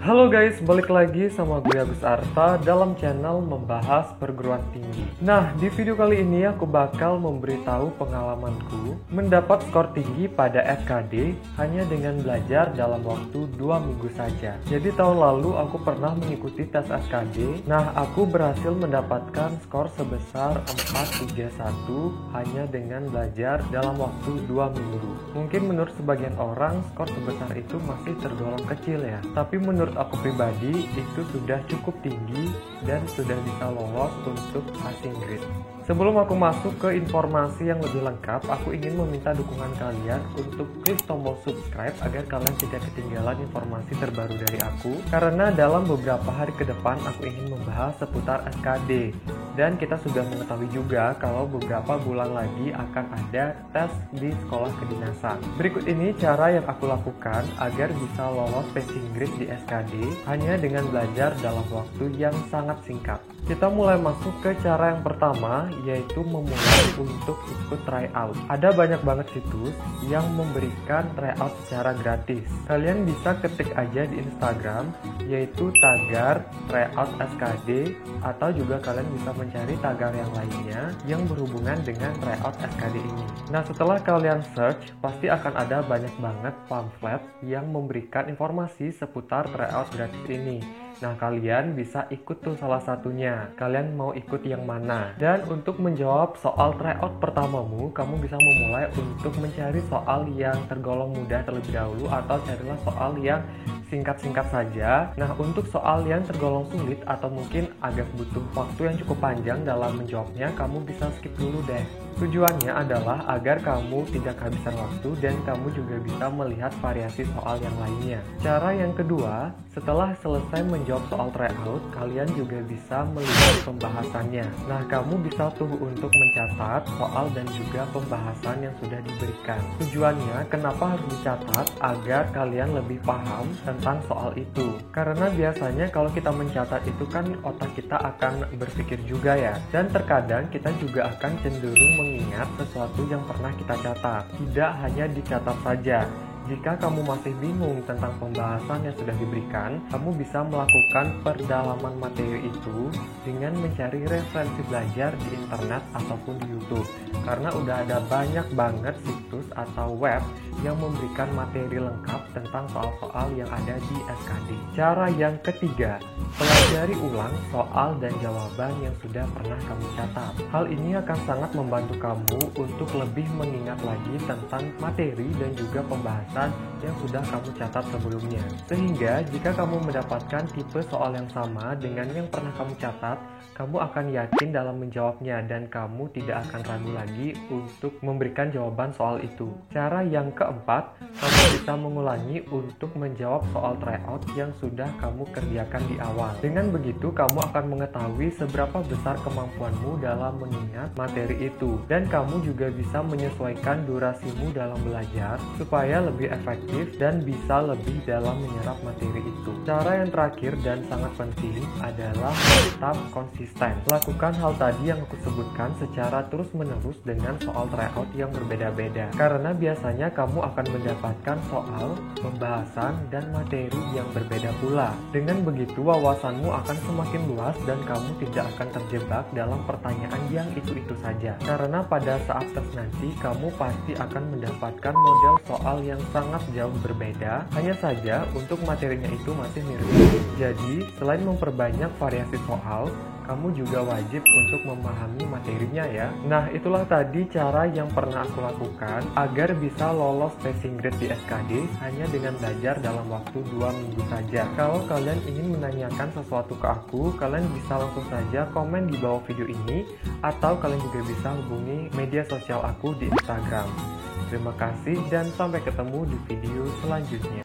Halo guys, balik lagi sama gue Agus Arta dalam channel membahas perguruan tinggi. Nah, di video kali ini aku bakal memberitahu pengalamanku mendapat skor tinggi pada FKD hanya dengan belajar dalam waktu 2 minggu saja. Jadi tahun lalu aku pernah mengikuti tes FKD. Nah, aku berhasil mendapatkan skor sebesar 431 hanya dengan belajar dalam waktu 2 minggu. Mungkin menurut sebagian orang skor sebesar itu masih tergolong kecil ya. Tapi menurut aku pribadi itu sudah cukup tinggi dan sudah bisa lolos untuk passing grade. Sebelum aku masuk ke informasi yang lebih lengkap, aku ingin meminta dukungan kalian untuk klik tombol subscribe agar kalian tidak ketinggalan informasi terbaru dari aku. Karena dalam beberapa hari ke depan aku ingin membahas seputar FKD. Dan kita sudah mengetahui juga kalau beberapa bulan lagi akan ada tes di sekolah kedinasan. Berikut ini cara yang aku lakukan agar bisa lolos passing grade di FKD hanya dengan belajar dalam waktu yang sangat singkat. Kita mulai masuk ke cara yang pertama, yaitu memulai untuk ikut tryout. Ada banyak banget situs yang memberikan tryout secara gratis. Kalian bisa ketik aja di Instagram, yaitu tagar tryout SKD, atau juga kalian bisa mencari tagar yang lainnya yang berhubungan dengan tryout SKD ini. Nah, setelah kalian search, pasti akan ada banyak banget pamflet yang memberikan informasi seputar tryout gratis ini. Nah, kalian bisa ikut tuh salah satunya. Kalian mau ikut yang mana? Dan untuk menjawab soal tryout pertamamu, kamu bisa memulai untuk mencari soal yang tergolong mudah terlebih dahulu, atau carilah soal yang singkat-singkat saja. Nah, untuk soal yang tergolong sulit atau mungkin agak butuh waktu yang cukup panjang dalam menjawabnya, kamu bisa skip dulu deh. Tujuannya adalah agar kamu tidak kehabisan waktu dan kamu juga bisa melihat variasi soal yang lainnya. Cara yang kedua, setelah selesai menjawab soal tryout, kalian juga bisa melihat pembahasannya. Nah, kamu bisa tuh untuk mencatat soal dan juga pembahasan yang sudah diberikan. Tujuannya kenapa harus dicatat? Agar kalian lebih paham tentang soal itu. Karena biasanya kalau kita mencatat itu kan otak kita akan berpikir juga ya. Dan terkadang kita juga akan cenderung mengingat sesuatu yang pernah kita catat. Tidak hanya dicatat saja. Jika kamu masih bingung tentang pembahasan yang sudah diberikan, kamu bisa melakukan perdalaman materi itu dengan mencari referensi belajar di internet ataupun di YouTube. Karena udah ada banyak banget situs atau web yang memberikan materi lengkap tentang soal-soal yang ada di SKD. Cara yang ketiga, pelajari ulang soal dan jawaban yang sudah pernah kamu catat. Hal ini akan sangat membantu kamu untuk lebih mengingat lagi tentang materi dan juga pembahasan yang sudah kamu catat sebelumnya. Sehingga jika kamu mendapatkan tipe soal yang sama dengan yang pernah kamu catat, kamu akan yakin dalam menjawabnya dan kamu tidak akan ragu lagi untuk memberikan jawaban soal itu. Cara yang keempat, kamu bisa mengulangi untuk menjawab soal tryout yang sudah kamu kerjakan di awal. Dengan begitu, kamu akan mengetahui seberapa besar kemampuanmu dalam mengingat materi itu. Dan kamu juga bisa menyesuaikan durasimu dalam belajar supaya lebih efektif dan bisa lebih dalam menyerap materi itu. Cara yang terakhir dan sangat penting adalah tetap konsisten. Lakukan hal tadi yang aku sebutkan secara terus-menerus dengan soal tryout yang berbeda-beda. Karena biasanya kamu akan mendapatkan soal, pembahasan, dan materi yang berbeda pula. Dengan begitu, wawasanmu akan semakin luas dan kamu tidak akan terjebak dalam pertanyaan yang itu-itu saja. Karena pada saat tes nanti, kamu pasti akan mendapatkan model soal yang sangat jauh berbeda, hanya saja untuk materinya itu masih mirip. Jadi, selain memperbanyak variasi soal, kamu juga wajib untuk memahami materinya ya. Nah, itulah tadi cara yang pernah aku lakukan agar bisa lolos passing grade di SKD hanya dengan belajar dalam waktu 2 minggu saja. Kalau kalian ingin menanyakan sesuatu ke aku, kalian bisa langsung saja komen di bawah video ini, atau kalian juga bisa hubungi media sosial aku di Instagram. Terima kasih dan sampai ketemu di video selanjutnya.